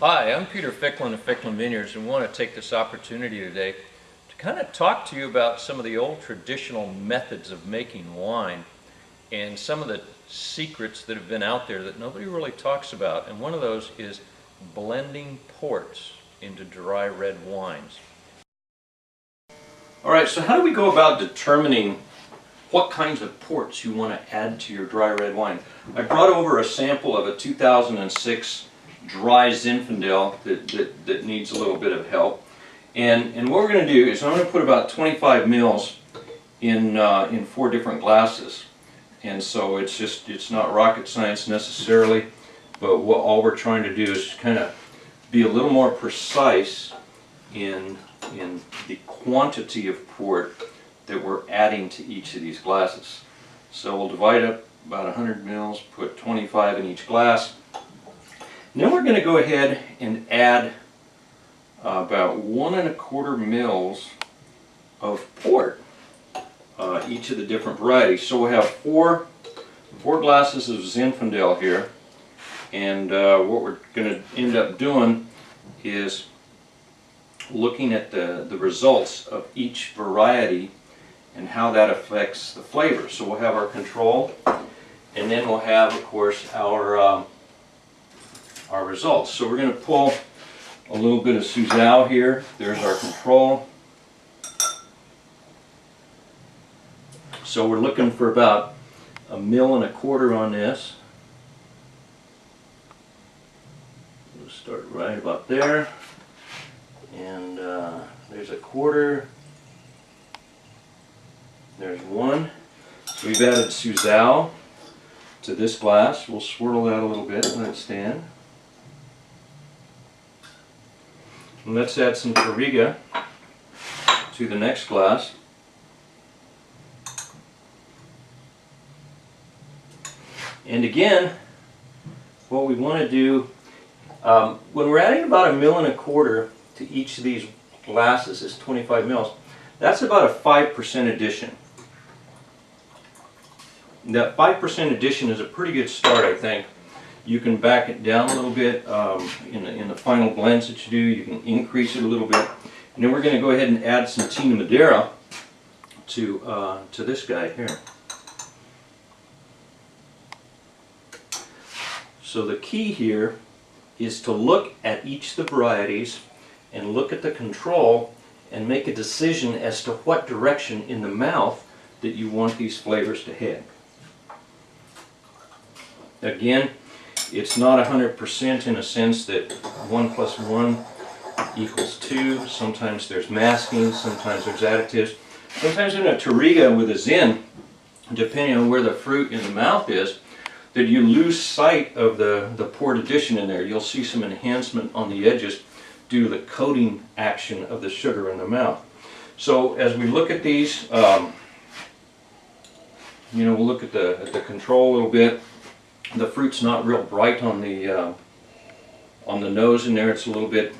Hi, I'm Peter Ficklin of Ficklin Vineyards and want to take this opportunity today to kind of talk to you about some of the old traditional methods of making wine and some of the secrets that have been out there that nobody really talks about. And one of those is blending ports into dry red wines. All right, so how do we go about determining what kinds of ports you want to add to your dry red wine? I brought over a sample of a 2006 dry Zinfandel that needs a little bit of help. And what we're going to do is I'm going to put about 25 mils in 4 different glasses. And so it's not rocket science necessarily, but all we're trying to do is kind of be a little more precise in the quantity of port that we're adding to each of these glasses. So we'll divide up about 100 mils, put 25 in each glass. And then we're going to go ahead and add about 1 1/4 mils of port, each of the different varieties. So we'll have four glasses of Zinfandel here, and what we're going to end up doing is looking at the results of each variety and how that affects the flavor. So we'll have our control, and then we'll have, of course, our results. So we're going to pull a little bit of Suzhou here. There's our control. So we're looking for about 1.25 mils on this. We'll start right about there. And there's 1/4. There's 1. So we've added Suzhou to this glass. We'll swirl that a little bit, let it stand. And let's add some Touriga to the next glass. And again, what we want to do, when we're adding about 1.25 mils to each of these glasses, is 25 mils, that's about a 5% addition. That 5% addition is a pretty good start, I think. You can back it down a little bit in the final blends that you do. You can increase it a little bit. And then we're going to go ahead and add some Tinta Madeira to this guy here. So the key here is to look at each of the varieties and look at the control and make a decision as to what direction in the mouth that you want these flavors to head. Again, it's not 100% in a sense that 1 + 1 = 2. Sometimes there's masking, sometimes there's additives. Sometimes in a Touriga with a Zin, depending on where the fruit in the mouth is, that you lose sight of the port addition in there. You'll see some enhancement on the edges due to the coating action of the sugar in the mouth. So as we look at these, we'll look at the control a little bit. The fruit's not real bright on the nose in there. It's a little bit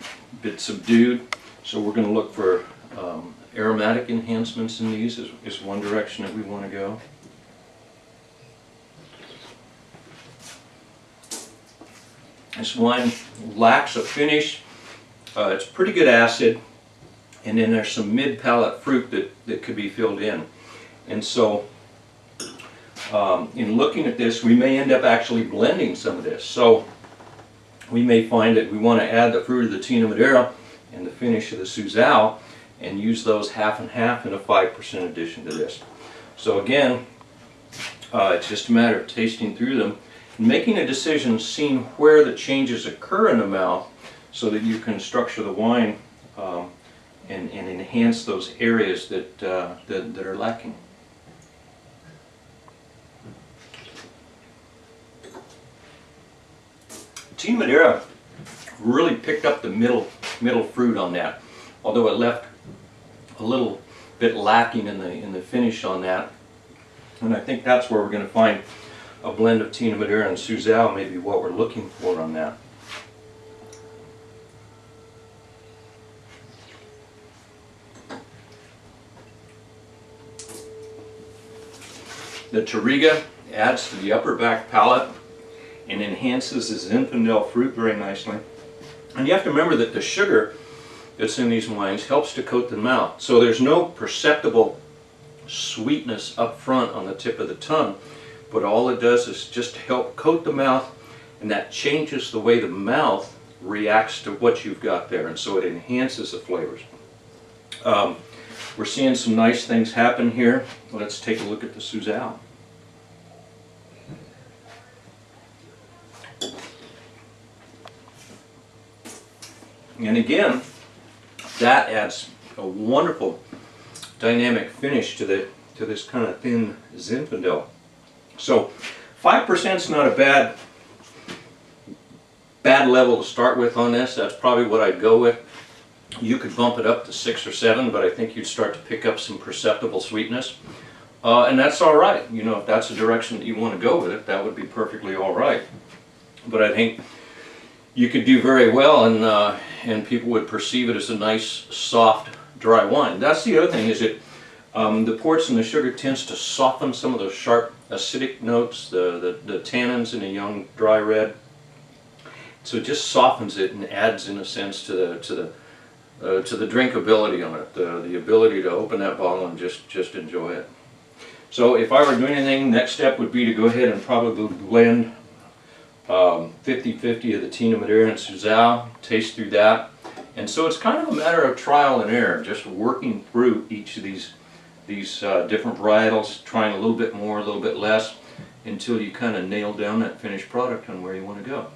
subdued. So we're going to look for aromatic enhancements in these is one direction that we want to go. This wine lacks a finish. It's pretty good acid, and then there's some mid-palate fruit that could be filled in. And so in looking at this, we may end up actually blending some of this. So we may find that we want to add the fruit of the Tinta Madeira and the finish of the Suzhou and use those half and half in a 5% addition to this. So again, it's just a matter of tasting through them and making a decision, seeing where the changes occur in the mouth so that you can structure the wine and enhance those areas that are lacking. Tinta Madeira really picked up the middle fruit on that, although it left a little bit lacking in the finish on that. And I think that's where we're going to find a blend of Tinta Madeira and Suzhou, maybe what we're looking for on that. The Touriga adds to the upper back palate and enhances the Zinfandel fruit very nicely. And you have to remember that the sugar that's in these wines helps to coat the mouth. So there's no perceptible sweetness up front on the tip of the tongue, but all it does is just help coat the mouth, and that changes the way the mouth reacts to what you've got there, and so it enhances the flavors. We're seeing some nice things happen here. Let's take a look at the Suzal. And again, that adds a wonderful dynamic finish to this kind of thin Zinfandel. So 5% is not a bad level to start with on this. That's probably what I'd go with. You could bump it up to 6 or 7, but I think you'd start to pick up some perceptible sweetness. And that's all right. You know, if that's the direction that you want to go with it, that would be perfectly all right. But I think you could do very well, and people would perceive it as a nice, soft, dry wine. That's the other thing, is it the ports and the sugar tends to soften some of those sharp acidic notes, the tannins in a young dry red. So it just softens it and adds, in a sense, to the drinkability on it, the ability to open that bottle and just enjoy it. So if I were doing anything, next step would be to go ahead and probably blend 50-50 of the Tinta Madeira and Suzal, taste through that. And so it's kind of a matter of trial and error, just working through each of these different varietals, trying a little bit more, a little bit less, until you kind of nail down that finished product on where you want to go.